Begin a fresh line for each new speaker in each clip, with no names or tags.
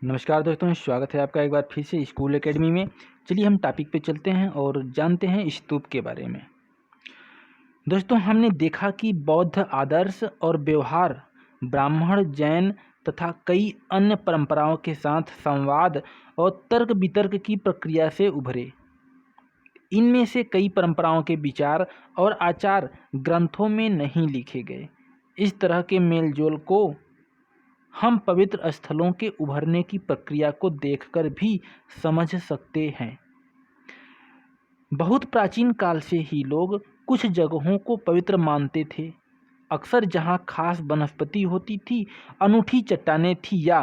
नमस्कार दोस्तों, स्वागत है आपका एक बार फिर से स्कूल एकेडमी में। चलिए हम टॉपिक पे चलते हैं और जानते हैं स्तूप के बारे में। दोस्तों, हमने देखा कि बौद्ध आदर्श और व्यवहार ब्राह्मण, जैन तथा कई अन्य परंपराओं के साथ संवाद और तर्क वितर्क की प्रक्रिया से उभरे। इनमें से कई परंपराओं के विचार और आचार ग्रंथों में नहीं लिखे गए। इस तरह के मेलजोल को हम पवित्र स्थलों के उभरने की प्रक्रिया को देखकर भी समझ सकते हैं। बहुत प्राचीन काल से ही लोग कुछ जगहों को पवित्र मानते थे। अक्सर जहाँ खास वनस्पति होती थी, अनूठी चट्टानें थी या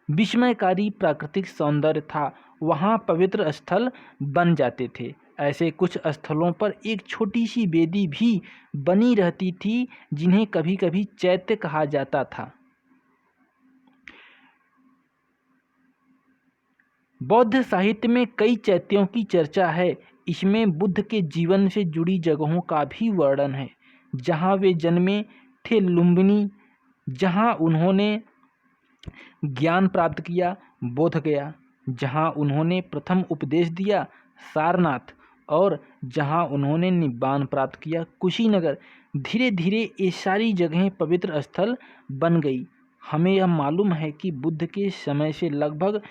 विस्मयकारी प्राकृतिक सौंदर्य था, वहाँ पवित्र स्थल बन जाते थे। ऐसे कुछ स्थलों पर एक छोटी सी वेदी भी बनी रहती थी, जिन्हें कभी कभी चैत्य कहा जाता था। बौद्ध साहित्य में कई चैत्यों की चर्चा है। इसमें बुद्ध के जीवन से जुड़ी जगहों का भी वर्णन है, जहाँ वे जन्मे थे लुम्बिनी, जहाँ उन्होंने ज्ञान प्राप्त किया बोध गया, जहाँ उन्होंने प्रथम उपदेश दिया सारनाथ, और जहाँ उन्होंने निब्बान प्राप्त किया कुशीनगर। धीरे धीरे ये सारी जगहें पवित्र स्थल बन गई। हमें यह मालूम है कि बुद्ध के समय से लगभग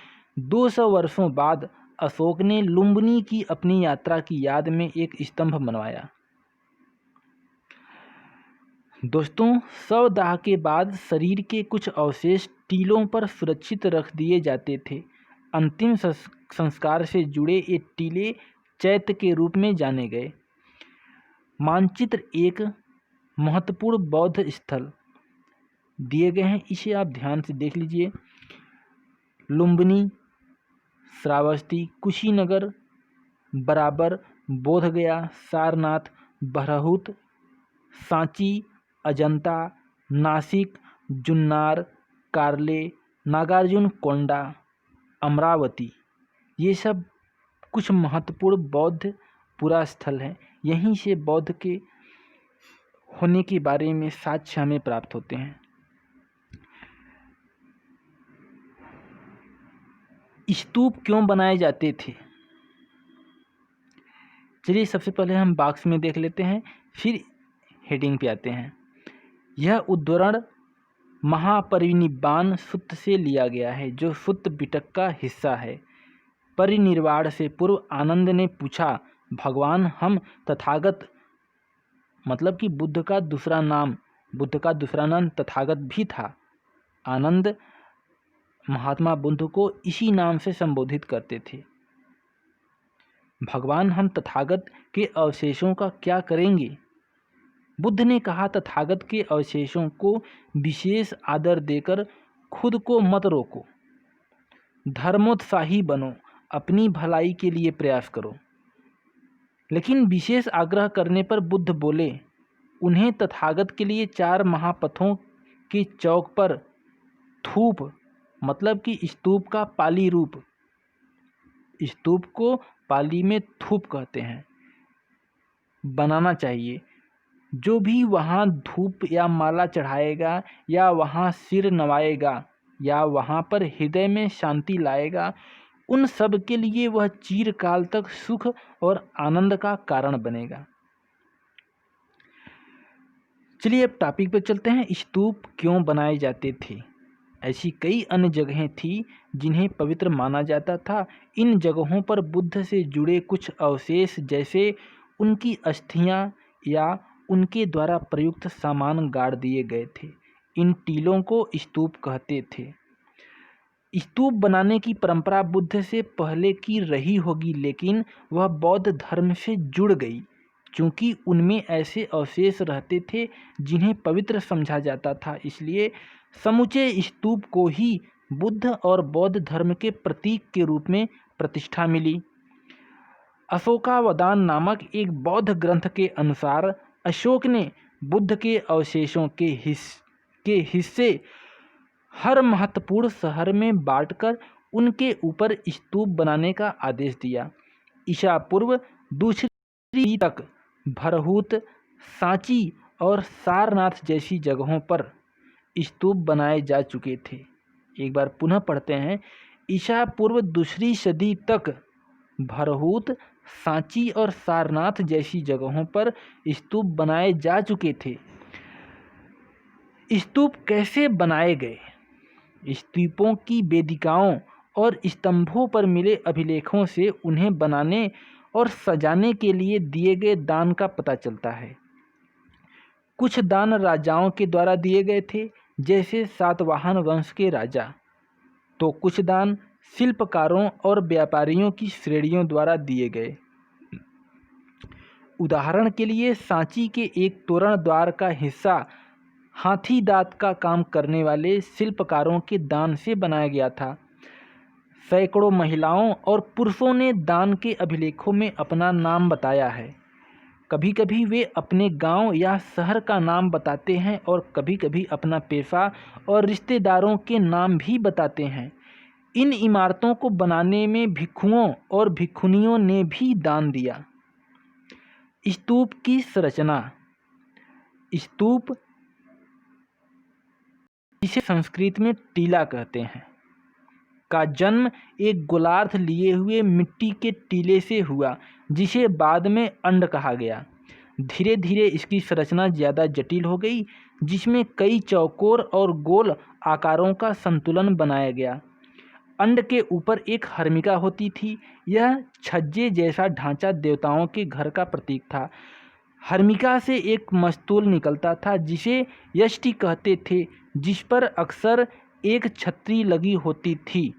200 वर्षों बाद अशोक ने लुम्बिनी की अपनी यात्रा की याद में एक स्तंभ बनवाया। दोस्तों, शवदाह के बाद शरीर के कुछ अवशेष टीलों पर सुरक्षित रख दिए जाते थे। अंतिम संस्कार से जुड़े ये टीले चैत्य के रूप में जाने गए। मानचित्र एक महत्वपूर्ण बौद्ध स्थल दिए गए हैं, इसे आप ध्यान से देख लीजिए। लुम्बिनी, श्रावस्ती, कुशीनगर बराबर, बोधगया, सारनाथ, बरहुत, सांची, अजंता, नासिक, जुन्नार, कार्ले, नागार्जुन कोंडा, अमरावती, ये सब कुछ महत्वपूर्ण बौद्ध पुरा स्थल हैं। यहीं से बौद्ध के होने के बारे में साक्ष्य हमें प्राप्त होते हैं। स्तूप क्यों बनाए जाते थे? चलिए सबसे पहले हम बॉक्स में देख लेते हैं, फिर हेडिंग पे आते हैं। यह उद्धरण महापरिनिब्बाण सूत्र से लिया गया है, जो सूत्र पिटक का हिस्सा है। परिनिर्वाण से पूर्व आनंद ने पूछा, भगवान, हम तथागत, मतलब कि बुद्ध का दूसरा नाम तथागत भी था। आनंद महात्मा बुद्ध को इसी नाम से संबोधित करते थे। भगवान, हम तथागत के अवशेषों का क्या करेंगे? बुद्ध ने कहा, तथागत के अवशेषों को विशेष आदर देकर खुद को मत रोको। धर्मोत्साही बनो, अपनी भलाई के लिए प्रयास करो। लेकिन विशेष आग्रह करने पर बुद्ध बोले, उन्हें तथागत के लिए 4 महापथों के चौक पर थूप, मतलब कि स्तूप का पाली रूप, स्तूप को पाली में थूप कहते हैं, बनाना चाहिए। जो भी वहाँ धूप या माला चढ़ाएगा या वहाँ सिर नवाएगा या वहाँ पर हृदय में शांति लाएगा, उन सब के लिए वह चिरकाल तक सुख और आनंद का कारण बनेगा। चलिए अब टॉपिक पे चलते हैं। स्तूप क्यों बनाए जाते थे? ऐसी कई अन्य जगहें थी जिन्हें पवित्र माना जाता था। इन जगहों पर बुद्ध से जुड़े कुछ अवशेष, जैसे उनकी अस्थियां या उनके द्वारा प्रयुक्त सामान गाड़ दिए गए थे। इन टीलों को स्तूप कहते थे। स्तूप बनाने की परंपरा बुद्ध से पहले की रही होगी, लेकिन वह बौद्ध धर्म से जुड़ गई, क्योंकि उनमें ऐसे अवशेष रहते थे जिन्हें पवित्र समझा जाता था। इसलिए समूचे स्तूप को ही बुद्ध और बौद्ध धर्म के प्रतीक के रूप में प्रतिष्ठा मिली। अशोकावदान नामक एक बौद्ध ग्रंथ के अनुसार अशोक ने बुद्ध के अवशेषों के हिस्से हर महत्वपूर्ण शहर में बांटकर उनके ऊपर स्तूप बनाने का आदेश दिया। ईसा पूर्व दूसरी तक भरहुत, सांची और सारनाथ जैसी जगहों पर स्तूप बनाए जा चुके थे। एक बार पुनः पढ़ते हैं। ईसा पूर्व दूसरी सदी तक भरहूत, सांची और सारनाथ जैसी जगहों पर स्तूप बनाए जा चुके थे। स्तूप कैसे बनाए गए? स्तूपों की वेदिकाओं और स्तंभों पर मिले अभिलेखों से उन्हें बनाने और सजाने के लिए दिए गए दान का पता चलता है। कुछ दान राजाओं के द्वारा दिए गए थे, जैसे सातवाहन वंश के राजा, तो कुछ दान शिल्पकारों और व्यापारियों की श्रेणियों द्वारा दिए गए। उदाहरण के लिए सांची के एक तोरण द्वार का हिस्सा हाथी दांत का काम करने वाले शिल्पकारों के दान से बनाया गया था। सैकड़ों महिलाओं और पुरुषों ने दान के अभिलेखों में अपना नाम बताया है। कभी कभी वे अपने गांव या शहर का नाम बताते हैं और कभी कभी अपना पेशा और रिश्तेदारों के नाम भी बताते हैं। इन इमारतों को बनाने में भिक्षुओं और भिक्षुणियों ने भी दान दिया। स्तूप की संरचना। स्तूप, जिसे संस्कृत में टीला कहते हैं, का जन्म एक गोलार्ध लिए हुए मिट्टी के टीले से हुआ, जिसे बाद में अंड कहा गया। धीरे धीरे इसकी संरचना ज़्यादा जटिल हो गई, जिसमें कई चौकोर और गोल आकारों का संतुलन बनाया गया। अंड के ऊपर एक हर्मिका होती थी। यह छज्जे जैसा ढांचा देवताओं के घर का प्रतीक था। हर्मिका से एक मस्तूल निकलता था, जिसे यष्टि कहते थे, जिस पर अक्सर एक छतरी लगी होती थी।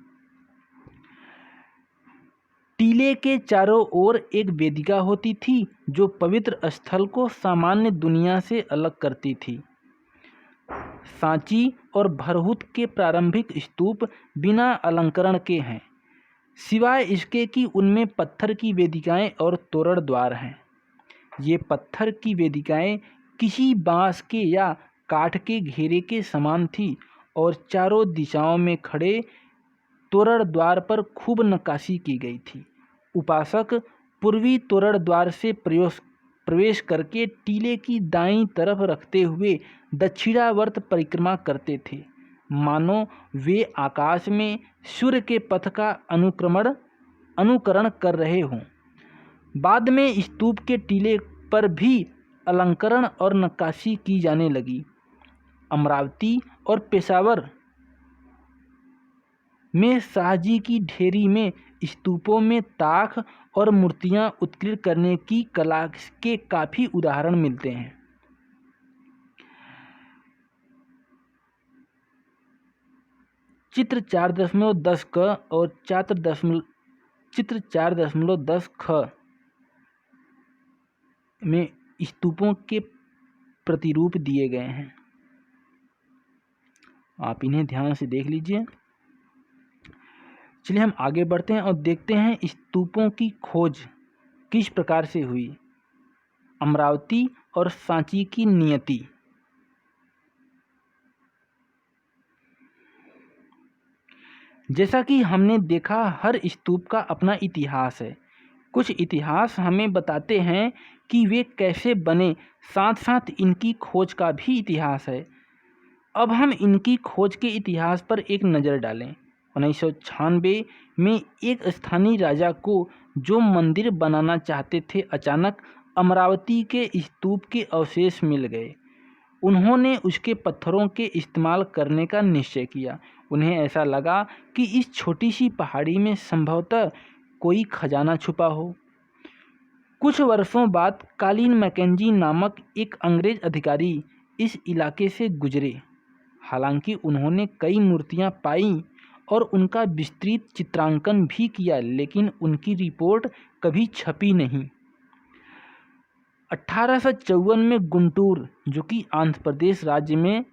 टीले के चारों ओर एक वेदिका होती थी, जो पवित्र स्थल को सामान्य दुनिया से अलग करती थी। सांची और भरहूत के प्रारंभिक स्तूप बिना अलंकरण के हैं, सिवाय इसके कि उनमें पत्थर की वेदिकाएं और तोरण द्वार हैं। ये पत्थर की वेदिकाएं किसी बांस के या काठ के घेरे के समान थी और चारों दिशाओं में खड़े तोरण द्वार पर खूब नक्काशी की गई थी। उपासक पूर्वी तोरण द्वार से प्रवेश करके टीले की दाईं तरफ रखते हुए दक्षिणावर्त परिक्रमा करते थे, मानो वे आकाश में सूर्य के पथ का अनुकरण कर रहे हों। बाद में स्तूप के टीले पर भी अलंकरण और नक्काशी की जाने लगी। अमरावती और पेशावर में शाहजी की ढेरी में स्तूपों में ताख और मूर्तियां उत्कीर्ण करने की कला के काफ़ी उदाहरण मिलते हैं। चित्र 4.10 क और चित्र 4.10 ख में स्तूपों के प्रतिरूप दिए गए हैं। आप इन्हें ध्यान से देख लीजिए। चलिए हम आगे बढ़ते हैं और देखते हैं स्तूपों की खोज किस प्रकार से हुई। अमरावती और सांची की नियति। जैसा कि हमने देखा, हर स्तूप का अपना इतिहास है। कुछ इतिहास हमें बताते हैं कि वे कैसे बने, साथ साथ इनकी खोज का भी इतिहास है। अब हम इनकी खोज के इतिहास पर एक नज़र डालें। 1996 में एक स्थानीय राजा को जो मंदिर बनाना चाहते थे, अचानक अमरावती के स्तूप के अवशेष मिल गए। उन्होंने उसके पत्थरों के इस्तेमाल करने का निश्चय किया। उन्हें ऐसा लगा कि इस छोटी सी पहाड़ी में संभवतः कोई खजाना छुपा हो। कुछ वर्षों बाद कालीन मैकेंजी नामक एक अंग्रेज अधिकारी इस इलाके से गुजरे। हालांकि उन्होंने कई मूर्तियां पाईं और उनका विस्तृत चित्रांकन भी किया, लेकिन उनकी रिपोर्ट कभी छपी नहीं। 1854 में गुंटूर, जो कि आंध्र प्रदेश राज्य में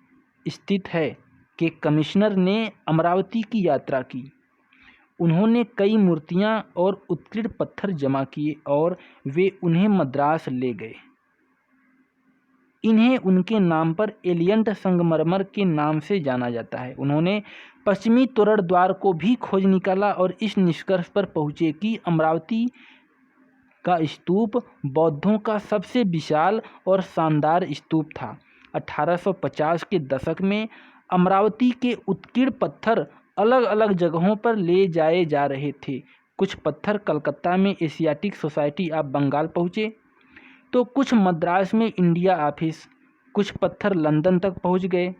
स्थित है, के कमिश्नर ने अमरावती की यात्रा की। उन्होंने कई मूर्तियां और उत्कीर्ण पत्थर जमा किए और वे उन्हें मद्रास ले गए। इन्हें उनके नाम पर एलियंट संगमरमर के नाम से जाना जाता है। उन्होंने पश्चिमी तोरण द्वार को भी खोज निकाला और इस निष्कर्ष पर पहुँचे कि अमरावती का स्तूप बौद्धों का सबसे विशाल और शानदार स्तूप था। 1850 के दशक में अमरावती के उत्कीर्ण पत्थर अलग अलग जगहों पर ले जाए जा रहे थे। कुछ पत्थर कलकत्ता में एशियाटिक सोसाइटी ऑफ बंगाल पहुँचे, तो कुछ मद्रास में इंडिया ऑफिस, कुछ पत्थर लंदन तक पहुँच गए।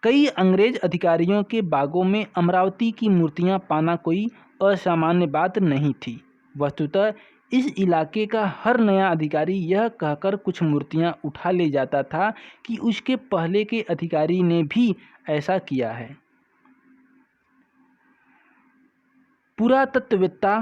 कई अंग्रेज अधिकारियों के बागों में अमरावती की मूर्तियां पाना कोई असामान्य बात नहीं थी। वस्तुतः इस इलाके का हर नया अधिकारी यह कहकर कुछ मूर्तियां उठा ले जाता था कि उसके पहले के अधिकारी ने भी ऐसा किया है। पुरातत्ववेत्ता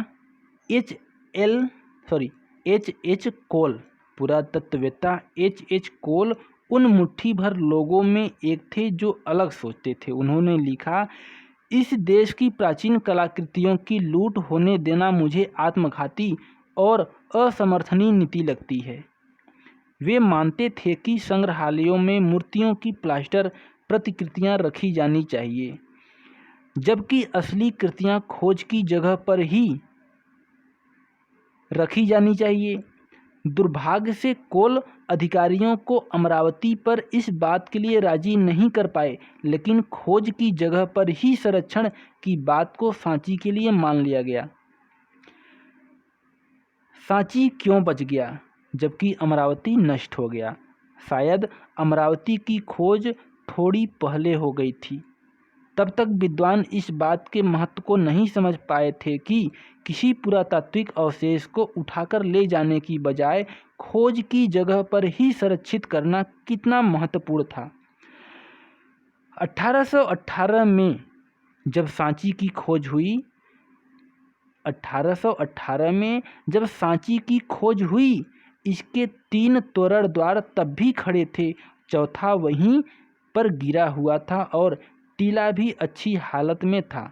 एच.एच. कोल उन मुट्ठी भर लोगों में एक थे जो अलग सोचते थे। उन्होंने लिखा, इस देश की प्राचीन कलाकृतियों की लूट होने देना मुझे आत्मघाती और असमर्थनीय नीति लगती है। वे मानते थे कि संग्रहालयों में मूर्तियों की प्लास्टर प्रतिकृतियां रखी जानी चाहिए, जबकि असली कृतियां खोज की जगह पर ही रखी जानी चाहिए। दुर्भाग्य से कोल अधिकारियों को अमरावती पर इस बात के लिए राजी नहीं कर पाए, लेकिन खोज की जगह पर ही संरक्षण की बात को सांची के लिए मान लिया गया। सांची क्यों बच गया जबकि अमरावती नष्ट हो गया? शायद अमरावती की खोज थोड़ी पहले हो गई थी। तब तक विद्वान इस बात के महत्व को नहीं समझ पाए थे कि किसी पुरातात्विक अवशेष को उठाकर ले जाने की बजाय खोज की जगह पर ही संरक्षित करना कितना महत्वपूर्ण था। 1818 में जब सांची की खोज हुई 1818 में जब सांची की खोज हुई, इसके 3 तोरण द्वार तब भी खड़े थे, चौथा वहीं पर गिरा हुआ था और टीला भी अच्छी हालत में था।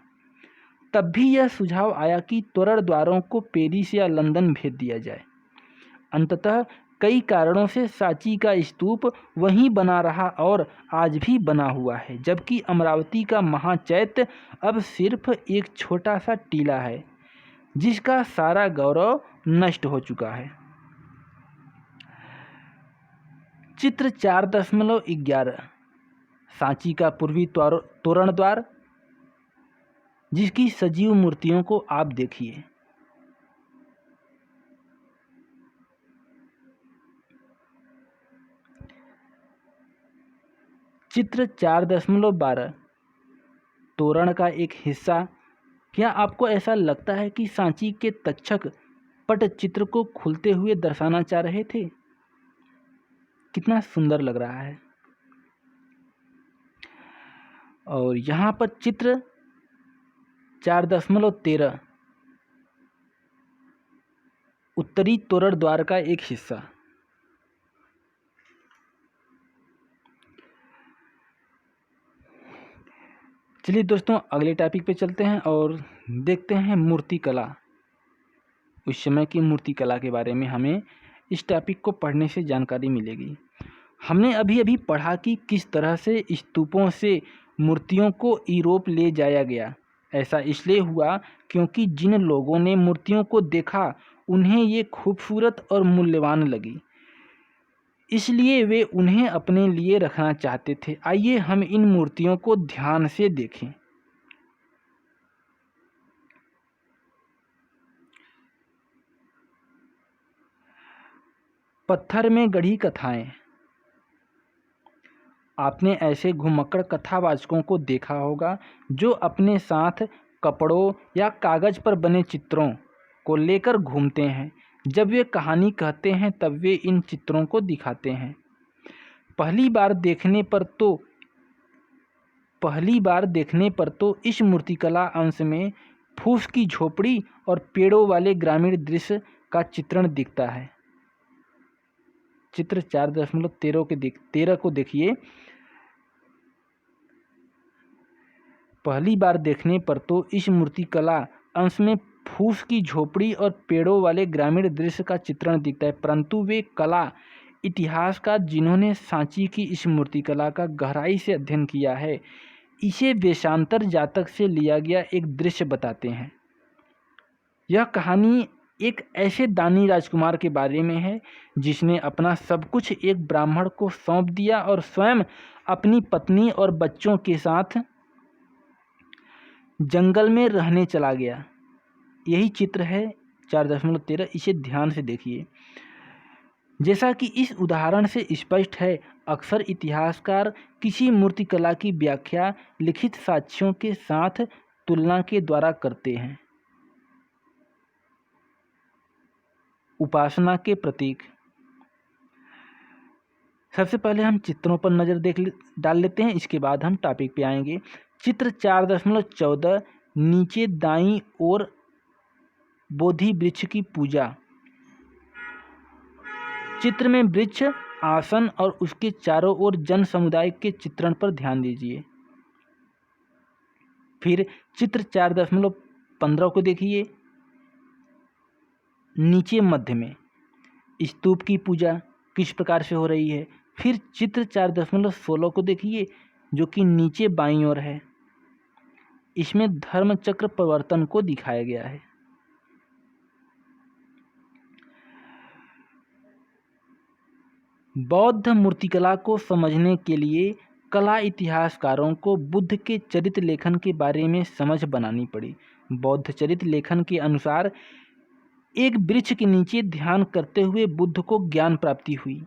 तब भी यह सुझाव आया कि तोरण द्वारों को पेरिस या लंदन भेज दिया जाए। अंततः कई कारणों से सांची का स्तूप वहीं बना रहा और आज भी बना हुआ है, जबकि अमरावती का महाचैत्य अब सिर्फ एक छोटा सा टीला है जिसका सारा गौरव नष्ट हो चुका है। चित्र 4.11 सांची का पूर्वी तोरण द्वार, जिसकी सजीव मूर्तियों को आप देखिए। चित्र 4.12 तोरण का एक हिस्सा। क्या आपको ऐसा लगता है कि सांची के तक्षक पटचित्र को खुलते हुए दर्शाना चाह रहे थे? कितना सुंदर लग रहा है। और यहाँ पर चित्र 4.13 उत्तरी तोरण द्वार का एक हिस्सा। चलिए दोस्तों, अगले टॉपिक पे चलते हैं और देखते हैं मूर्ति कला। उस समय की मूर्ति कला के बारे में हमें इस टॉपिक को पढ़ने से जानकारी मिलेगी। हमने अभी अभी पढ़ा कि किस तरह से स्तूपों से मूर्तियों को यूरोप ले जाया गया। ऐसा इसलिए हुआ क्योंकि जिन लोगों ने मूर्तियों को देखा उन्हें ये खूबसूरत और मूल्यवान लगी, इसलिए वे उन्हें अपने लिए रखना चाहते थे। आइए हम इन मूर्तियों को ध्यान से देखें। पत्थर में गढ़ी कथाएं। आपने ऐसे घुमक्कड़ कथावाचकों को देखा होगा जो अपने साथ कपड़ों या कागज पर बने चित्रों को लेकर घूमते हैं। जब वे कहानी कहते हैं तब वे इन चित्रों को दिखाते हैं। पहली बार देखने पर तो इस मूर्तिकला अंश में फूस की झोपड़ी और पेड़ों वाले ग्रामीण दृश्य का चित्रण दिखता है। चित्र 4.13 को देखिए। पहली बार देखने पर तो इस मूर्तिकला अंश में फूस की झोपड़ी और पेड़ों वाले ग्रामीण दृश्य का चित्रण दिखता है, परंतु वे कला इतिहासकार जिन्होंने सांची की इस मूर्तिकला का गहराई से अध्ययन किया है, इसे वेशांतर जातक से लिया गया एक दृश्य बताते हैं। यह कहानी एक ऐसे दानी राजकुमार के बारे में है जिसने अपना सब कुछ एक ब्राह्मण को सौंप दिया और स्वयं अपनी पत्नी और बच्चों के साथ जंगल में रहने चला गया। यही चित्र है 4.13, इसे ध्यान से देखिए। जैसा कि इस उदाहरण से स्पष्ट है, अक्सर इतिहासकार किसी मूर्तिकला की व्याख्या लिखित साक्ष्यों के साथ तुलना के द्वारा करते हैं। उपासना के प्रतीक। सबसे पहले हम चित्रों पर नज़र डाल लेते हैं, इसके बाद हम टॉपिक पे आएंगे। चित्र 4.14 नीचे दाईं ओर बोधि वृक्ष की पूजा। चित्र में वृक्ष, आसन और उसके चारों ओर जन समुदाय के चित्रण पर ध्यान दीजिए। फिर चित्र 4.15 को देखिए। नीचे मध्य में स्तूप की पूजा किस प्रकार से हो रही है। फिर चित्र 4.16 को देखिए, जो कि नीचे बाईं ओर है। इसमें धर्म चक्र प्रवर्तन को दिखाया गया है। बौद्ध मूर्तिकला को समझने के लिए कला इतिहासकारों को बुद्ध के चरित्र लेखन के बारे में समझ बनानी पड़ी। बौद्ध चरित्र लेखन के अनुसार एक वृक्ष के नीचे ध्यान करते हुए बुद्ध को ज्ञान प्राप्ति हुई।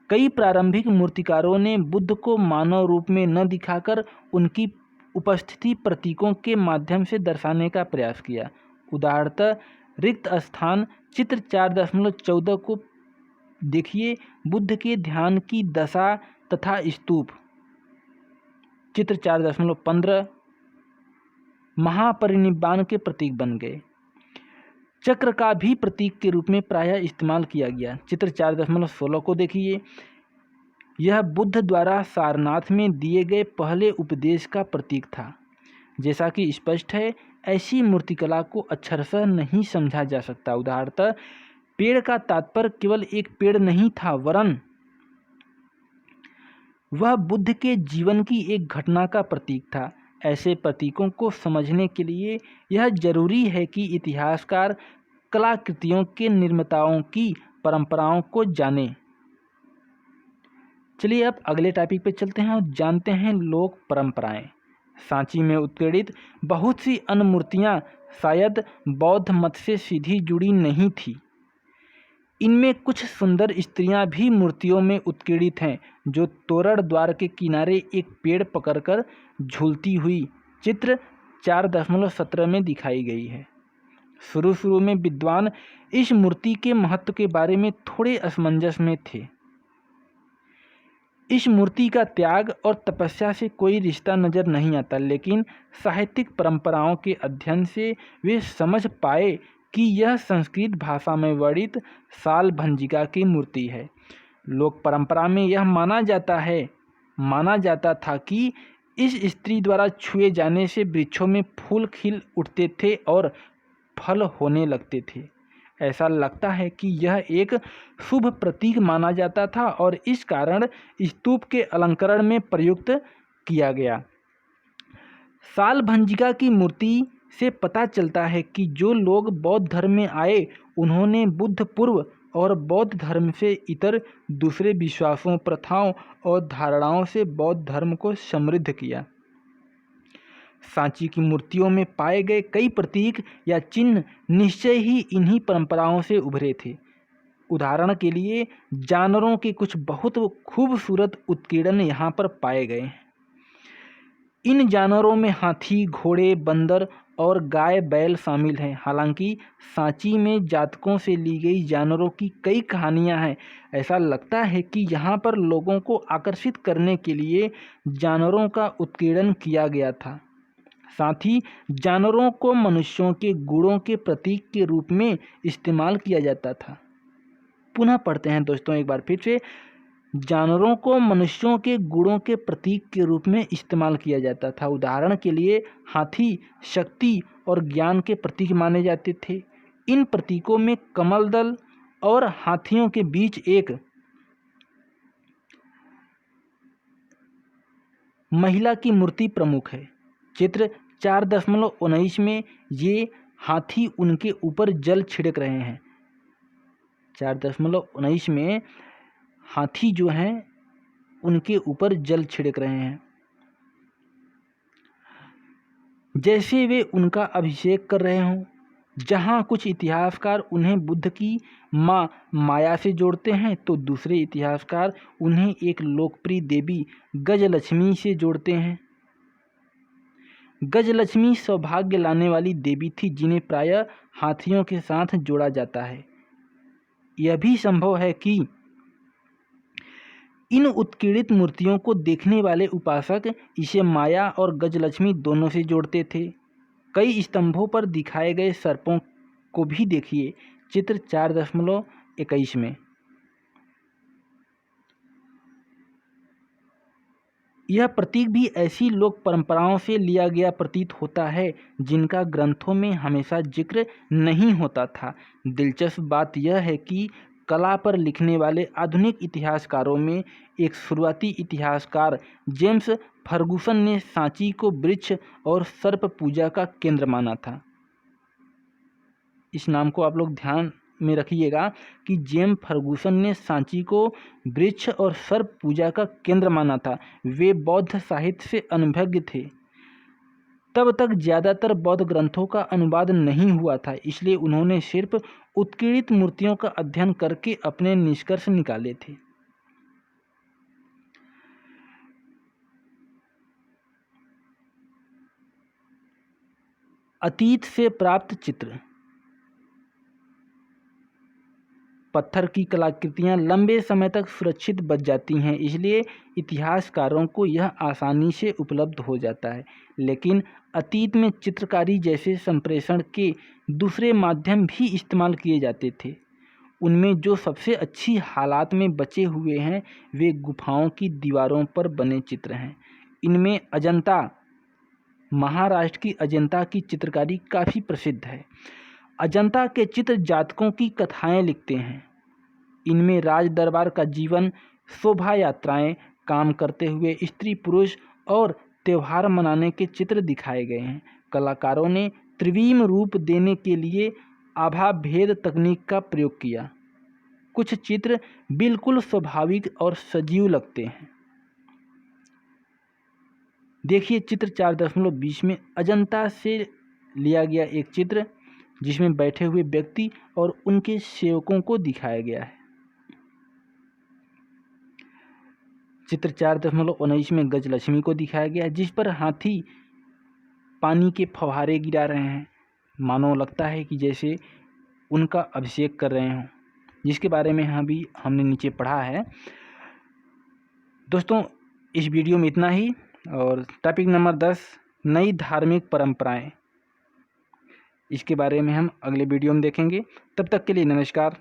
कई प्रारंभिक मूर्तिकारों ने बुद्ध को मानव रूप में न दिखाकर उनकी उपस्थिति प्रतीकों के माध्यम से दर्शाने का प्रयास किया। उदाहरणतः रिक्त स्थान चित्र 4.14 को देखिए। बुद्ध के ध्यान की दशा तथा स्तूप चित्र 4.15 महापरिनिब्बाण के प्रतीक बन गए। चक्र का भी प्रतीक के रूप में प्रायः इस्तेमाल किया गया। चित्र 4.16 को देखिए। यह बुद्ध द्वारा सारनाथ में दिए गए पहले उपदेश का प्रतीक था। जैसा कि स्पष्ट है, ऐसी मूर्तिकला को अक्षरशः नहीं समझा जा सकता। उदाहरणतः पेड़ का तात्पर्य केवल एक पेड़ नहीं था, वरन वह बुद्ध के जीवन की एक घटना का प्रतीक था। ऐसे प्रतीकों को समझने के लिए यह जरूरी है कि इतिहासकार कलाकृतियों के निर्माताओं की परंपराओं को जाने। चलिए अब अगले टॉपिक पे चलते हैं और जानते हैं लोक परंपराएं। सांची में उत्कीर्णित बहुत सी अन्य मूर्तियाँ शायद बौद्ध मत से सीधी जुड़ी नहीं थी। इनमें कुछ सुंदर स्त्रियां भी मूर्तियों में उत्कीर्णित हैं, जो तोरण द्वार के किनारे एक पेड़ पकड़कर झूलती हुई चित्र 4.17 में दिखाई गई है। शुरू में विद्वान इस मूर्ति के महत्व के बारे में थोड़े असमंजस में थे। इस मूर्ति का त्याग और तपस्या से कोई रिश्ता नजर नहीं आता, लेकिन साहित्यिक परंपराओं के अध्ययन से वे समझ पाए कि यह संस्कृत भाषा में वर्णित शालभंजिका की मूर्ति है। लोक परंपरा में यह माना जाता था कि इस स्त्री द्वारा छुए जाने से वृक्षों में फूल खिल उठते थे और फल होने लगते थे। ऐसा लगता है कि यह एक शुभ प्रतीक माना जाता था और इस कारण स्तूप के अलंकरण में प्रयुक्त किया गया। शालभंजिका की मूर्ति से पता चलता है कि जो लोग बौद्ध धर्म में आए, उन्होंने बुद्ध पूर्व और बौद्ध धर्म से इतर दूसरे विश्वासों, प्रथाओं और धारणाओं से बौद्ध धर्म को समृद्ध किया। सांची की मूर्तियों में पाए गए कई प्रतीक या चिन्ह निश्चय ही इन्हीं परंपराओं से उभरे थे। उदाहरण के लिए जानवरों के कुछ बहुत खूबसूरत उत्कीर्णन यहाँ पर पाए गए हैं। इन जानवरों में हाथी, घोड़े, बंदर और गाय बैल शामिल हैं। हालांकि सांची में जातकों से ली गई जानवरों की कई कहानियां हैं। ऐसा लगता है कि यहाँ पर लोगों को आकर्षित करने के लिए जानवरों का उत्कीर्णन किया गया था। साथ ही जानवरों को मनुष्यों के गुणों के प्रतीक के रूप में इस्तेमाल किया जाता था। पुनः पढ़ते हैं दोस्तों एक बार फिर से। जानवरों को मनुष्यों के गुणों के प्रतीक के रूप में इस्तेमाल किया जाता था। उदाहरण के लिए हाथी शक्ति और ज्ञान के प्रतीक माने जाते थे। इन प्रतीकों में कमल दल और हाथियों के बीच एक महिला की मूर्ति प्रमुख है। चित्र 4.19 में ये हाथी उनके ऊपर जल छिड़क रहे हैं। 4.19 में हाथी जो हैं उनके ऊपर जल छिड़क रहे हैं, जैसे वे उनका अभिषेक कर रहे हों। जहाँ कुछ इतिहासकार उन्हें बुद्ध की माँ माया से जोड़ते हैं, तो दूसरे इतिहासकार उन्हें एक लोकप्रिय देवी गजलक्ष्मी से जोड़ते हैं। गजलक्ष्मी सौभाग्य लाने वाली देवी थी, जिन्हें प्रायः हाथियों के साथ जोड़ा जाता है। यह भी संभव है कि इन उत्कीर्णित मूर्तियों को देखने वाले उपासक इसे माया और गजलक्ष्मी दोनों से जोड़ते थे। कई स्तंभों पर दिखाए गए सर्पों को भी देखिए, चित्र 4.21 में। यह प्रतीक भी ऐसी लोक परंपराओं से लिया गया प्रतीत होता है जिनका ग्रंथों में हमेशा जिक्र नहीं होता था। दिलचस्प बात यह है कि कला पर लिखने वाले आधुनिक इतिहासकारों में एक शुरुआती इतिहासकार जेम्स फर्गुसन ने सांची को वृक्ष और सर्प पूजा का केंद्र माना था। इस नाम को आप लोग ध्यान में रखिएगा कि जेम्स फर्गुसन ने सांची को वृक्ष और सर्प पूजा का केंद्र माना था। वे बौद्ध साहित्य से अनभिज्ञ थे। तब तक ज़्यादातर बौद्ध ग्रंथों का अनुवाद नहीं हुआ था, इसलिए उन्होंने सिर्फ उत्कीर्णित मूर्तियों का अध्ययन करके अपने निष्कर्ष निकाले थे। अतीत से प्राप्त चित्र। पत्थर की कलाकृतियां लंबे समय तक सुरक्षित बच जाती हैं, इसलिए इतिहासकारों को यह आसानी से उपलब्ध हो जाता है। लेकिन अतीत में चित्रकारी जैसे संप्रेषण के दूसरे माध्यम भी इस्तेमाल किए जाते थे। उनमें जो सबसे अच्छी हालात में बचे हुए हैं वे गुफाओं की दीवारों पर बने चित्र हैं। इनमें अजंता, महाराष्ट्र की अजंता की चित्रकारी काफ़ी प्रसिद्ध है। अजंता के चित्र जातकों की कथाएं लिखते हैं। इनमें राज दरबार का जीवन, शोभा यात्राएं, काम करते हुए स्त्री पुरुष और त्यौहार मनाने के चित्र दिखाए गए हैं। कलाकारों ने त्रिविम रूप देने के लिए आभा भेद तकनीक का प्रयोग किया। कुछ चित्र बिल्कुल स्वाभाविक और सजीव लगते हैं। देखिए चित्र 4.20 में अजंता से लिया गया एक चित्र जिसमें बैठे हुए व्यक्ति और उनके सेवकों को दिखाया गया है। चित्र 4.19 में गजलक्ष्मी को दिखाया गया है, जिस पर हाथी पानी के फव्वारे गिरा रहे हैं। मानो लगता है कि जैसे उनका अभिषेक कर रहे हों, जिसके बारे में हमने नीचे पढ़ा है। दोस्तों इस वीडियो में इतना ही। और टॉपिक नंबर 10 नई धार्मिक परंपराएं, इसके बारे में हम अगले वीडियो में देखेंगे। तब तक के लिए नमस्कार।